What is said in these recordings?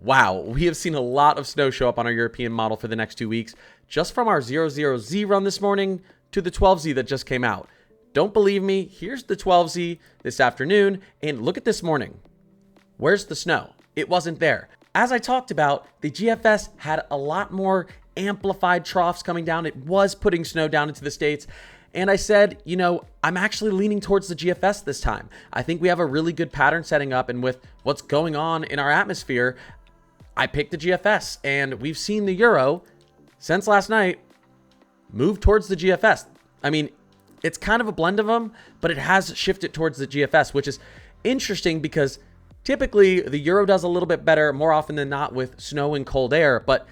Wow, we have seen a lot of snow show up on our European model for the next 2 weeks, just from our 00Z run this morning to the 12Z that just came out. Don't believe me? Here's the 12Z this afternoon, and look at this morning. Where's the snow? It wasn't there. As I talked about, the GFS had a lot more amplified troughs coming down. It was putting snow down into the states. And I said, I'm actually leaning towards the GFS this time. I think we have a really good pattern setting up. And with what's going on in our atmosphere, I picked the GFS. And we've seen the Euro since last night move towards the GFS. I mean, it's kind of a blend of them, but it has shifted towards the GFS, which is interesting because typically the Euro does a little bit better more often than not with snow and cold air. But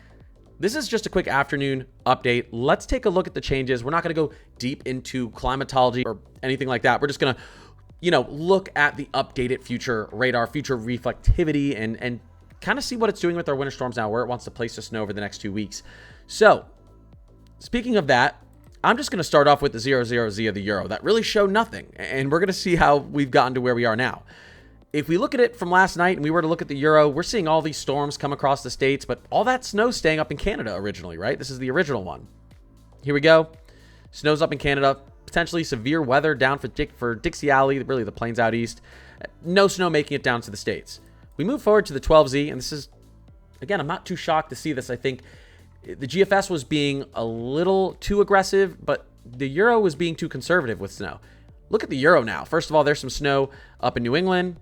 this is just a quick afternoon update. Let's take a look at the changes. We're not going to go deep into climatology or anything like that. We're just going to, look at the updated future radar, future reflectivity, and kind of see what it's doing with our winter storms now, where it wants to place the snow over the next 2 weeks. So speaking of that, I'm just going to start off with the 00Z of the Euro. That really showed nothing. And we're going to see how we've gotten to where we are now. If we look at it from last night and we were to look at the Euro, we're seeing all these storms come across the states, but all that snow staying up in Canada originally, right? This is the original one. Here we go. Snow's up in Canada. Potentially severe weather down for Dixie Alley, really the plains out east. No snow making it down to the states. We move forward to the 12Z, and this is, again, I'm not too shocked to see this. I think the GFS was being a little too aggressive, but the Euro was being too conservative with snow. Look at the Euro now. First of all, there's some snow up in New England.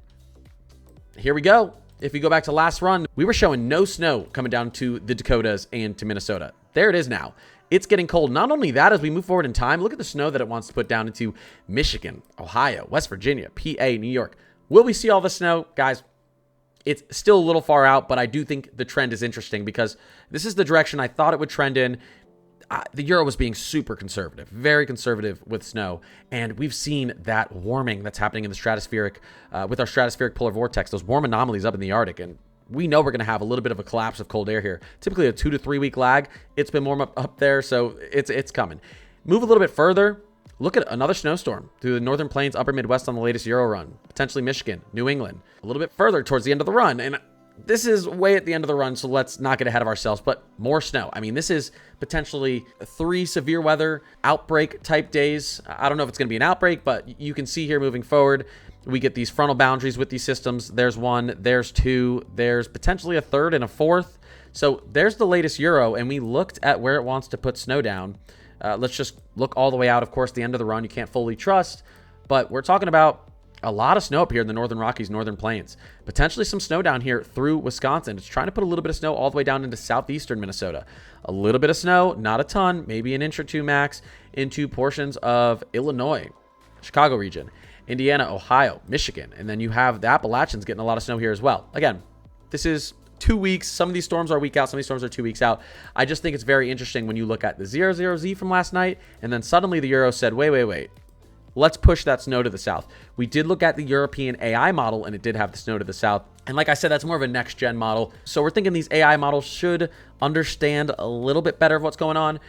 Here we go. If we go back to last run, we were showing no snow coming down to the Dakotas and to Minnesota. There it is now. It's getting cold. Not only that, as we move forward in time, look at the snow that it wants to put down into Michigan, Ohio, West Virginia, PA, New York. Will we see all the snow? Guys, it's still a little far out, but I do think the trend is interesting because this is the direction I thought it would trend in. The Euro was being super conservative, very conservative with snow. And we've seen that warming that's happening in the stratospheric, with our stratospheric polar vortex, those warm anomalies up in the Arctic. And we know we're going to have a little bit of a collapse of cold air here. Typically a 2 to 3 week lag. It's been warm up there, so it's coming. Move a little bit further. Look at another snowstorm through the northern plains, upper Midwest on the latest Euro run. Potentially Michigan, New England. A little bit further towards the end of the run. And this is way at the end of the run, so let's not get ahead of ourselves, but more snow. I mean, this is potentially 3 severe weather outbreak type days. I don't know if it's going to be an outbreak, but you can see here moving forward, we get these frontal boundaries with these systems. There's 1, there's 2, there's potentially a 3rd and a 4th. So there's the latest Euro, and we looked at where it wants to put snow down. Let's just look all the way out. Of course, the end of the run, you can't fully trust, but we're talking about a lot of snow up here in the Northern Rockies, Northern Plains. Potentially some snow down here through Wisconsin. It's trying to put a little bit of snow all the way down into southeastern Minnesota. A little bit of snow, not a ton, maybe an inch or 2 max, into portions of Illinois, Chicago region, Indiana, Ohio, Michigan. And then you have the Appalachians getting a lot of snow here as well. Again, this is 2 weeks. Some of these storms are a week out. Some of these storms are 2 weeks out. I just think it's very interesting when you look at the 00Z from last night, and then suddenly the Euro said, wait. Let's push that snow to the south. We did look at the European AI model, and it did have the snow to the south. And like I said, that's more of a next-gen model. So we're thinking these AI models should understand a little bit better of what's going on.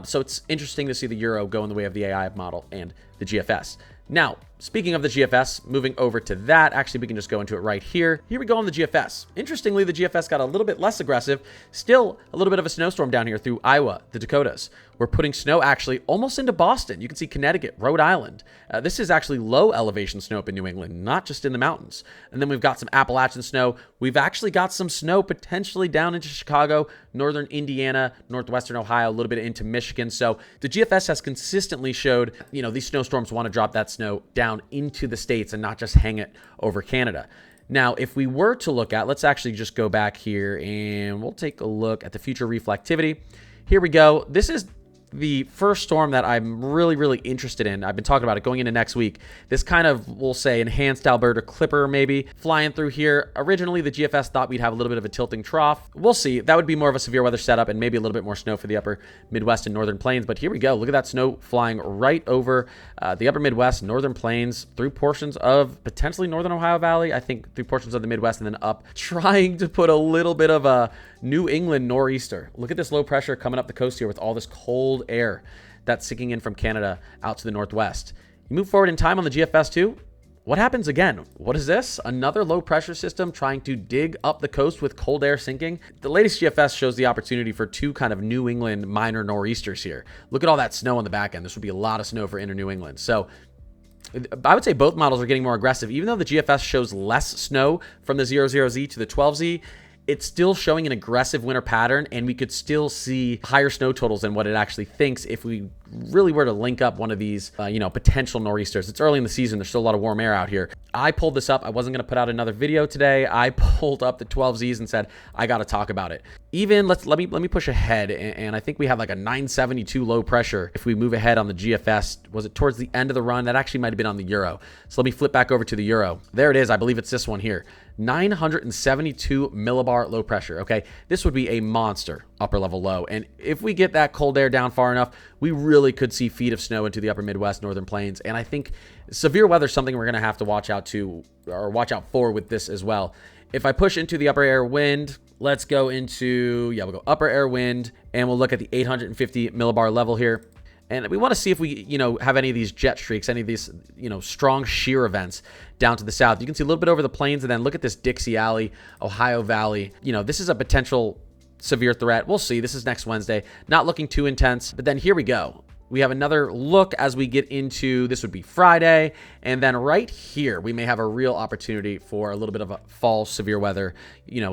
So it's interesting to see the Euro go in the way of the AI model and the GFS. Now, speaking of the GFS, moving over to that, actually, we can just go into it right here. Here we go on the GFS. Interestingly, the GFS got a little bit less aggressive. Still a little bit of a snowstorm down here through Iowa, the Dakotas. We're putting snow actually almost into Boston. You can see Connecticut, Rhode Island. This is actually low elevation snow up in New England, not just in the mountains. And then we've got some Appalachian snow. We've actually got some snow potentially down into Chicago, northern Indiana, northwestern Ohio, a little bit into Michigan. So the GFS has consistently showed, these snowstorms want to drop that snow down into the states and not just hang it over Canada. Now, if we were to look at, let's actually just go back here and we'll take a look at the future reflectivity. Here we go. This is the first storm that I'm really, really interested in. I've been talking about it going into next week. This kind of, we'll say, enhanced Alberta Clipper maybe flying through here. Originally, the GFS thought we'd have a little bit of a tilting trough. We'll see. That would be more of a severe weather setup and maybe a little bit more snow for the upper Midwest and Northern Plains. But here we go. Look at that snow flying right over the upper Midwest, Northern Plains, through portions of potentially Northern Ohio Valley, I think through portions of the Midwest, and then up, trying to put a little bit of a New England nor'easter. Look at this low pressure coming up the coast here with all this cold air that's sinking in from Canada out to the northwest. You move forward in time on the GFS too. what happens again? What is this? Another low pressure system trying to dig up the coast with cold air sinking? The latest GFS shows the opportunity for two kind of New England minor nor'easters here. Look at all that snow on the back end. This would be a lot of snow for inner New England. So I would say both models are getting more aggressive. Even though the GFS shows less snow from the 00Z to the 12Z, it's still showing an aggressive winter pattern, and we could still see higher snow totals than what it actually thinks if we really were to link up one of these, potential nor'easters. It's early in the season. There's still a lot of warm air out here. I pulled this up. I wasn't going to put out another video today. I pulled up the 12Zs and said, I got to talk about it. Even let me push ahead. And I think we have like a 972 low pressure. If we move ahead on the GFS, was it towards the end of the run? That actually might've been on the Euro. So let me flip back over to the Euro. There it is. I believe it's this one here. 972 millibar low pressure. Okay. This would be a monster upper level low. And if we get that cold air down far enough, we really could see feet of snow into the upper Midwest, northern plains. And I think severe weather is something we're going to have to watch out for with this as well. If I push into the upper air wind, let's go into, we'll go upper air wind, and we'll look at the 850 millibar level here. And we want to see if we, have any of these jet streaks, any of these, strong shear events down to the south. You can see a little bit over the plains, and then look at this Dixie Alley, Ohio Valley. This is a potential severe threat. We'll see. This is next Wednesday. Not looking too intense, but then here we go. We have another look as we get into, this would be Friday. And then right here, we may have a real opportunity for a little bit of a fall severe weather,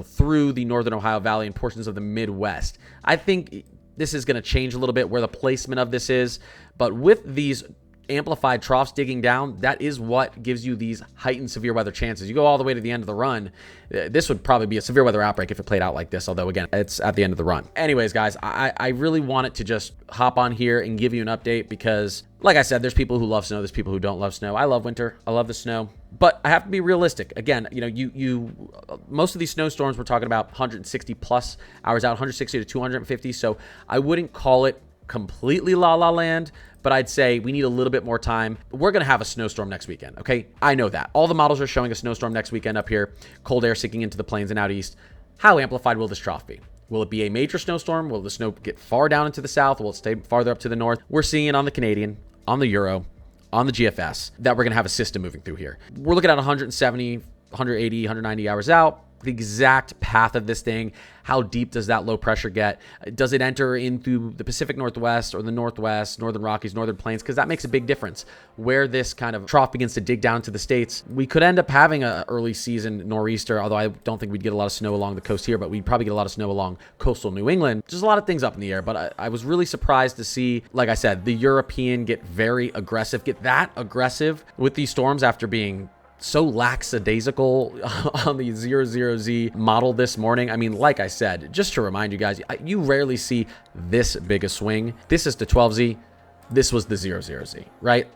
through the northern Ohio Valley and portions of the Midwest. I think this is going to change a little bit where the placement of this is, but with these amplified troughs digging down, that is what gives you these heightened severe weather chances. You go all the way to the end of the run, this would probably be a severe weather outbreak if it played out like this, although again, it's at the end of the run. Anyways, guys, I really wanted to just hop on here and give you an update because, like I said, there's people who love snow, there's people who don't love snow. I love winter, I love the snow, but I have to be realistic. Again, most of these snowstorms, we're talking about 160 plus hours out, 160 to 250, so I wouldn't call it completely la la land, but I'd say we need a little bit more time. We're going to have a snowstorm next weekend, okay? I know that. All the models are showing a snowstorm next weekend up here, cold air sinking into the plains and out east. How amplified will this trough be? Will it be a major snowstorm? Will the snow get far down into the south? Will it stay farther up to the north? We're seeing it on the Canadian, on the Euro, on the GFS, that we're going to have a system moving through here. We're looking at 170, 180, 190 hours out. The exact path of this thing, how deep does that low pressure get? Does it enter into the Pacific Northwest or the Northwest, Northern Rockies, Northern Plains? Because that makes a big difference. Where this kind of trough begins to dig down to the states, we could end up having an early season nor'easter, although I don't think we'd get a lot of snow along the coast here, but we'd probably get a lot of snow along coastal New England. There's a lot of things up in the air, but I was really surprised to see, like I said, the European get very aggressive, get that aggressive with these storms after being so lackadaisical on the 00Z model this morning. I mean, like I said, just to remind you guys, you rarely see this big a swing. This is the 12Z. This was the 00Z, right?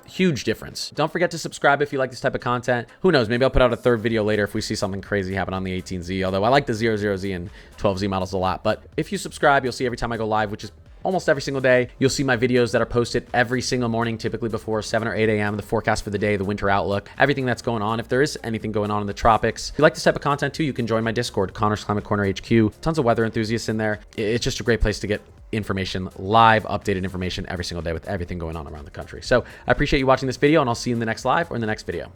Huge difference. Don't forget to subscribe if you like this type of content. Who knows? Maybe I'll put out a third video later if we see something crazy happen on the 18Z, although I like the 00Z and 12Z models a lot. But if you subscribe, you'll see every time I go live, which is almost every single day. You'll see my videos that are posted every single morning, typically before 7 or 8 a.m. The forecast for the day, the winter outlook, everything that's going on. If there is anything going on in the tropics, if you like this type of content too, you can join my Discord, Connor's Climate Corner HQ. Tons of weather enthusiasts in there. It's just a great place to get information, live updated information every single day with everything going on around the country. So I appreciate you watching this video, and I'll see you in the next live or in the next video.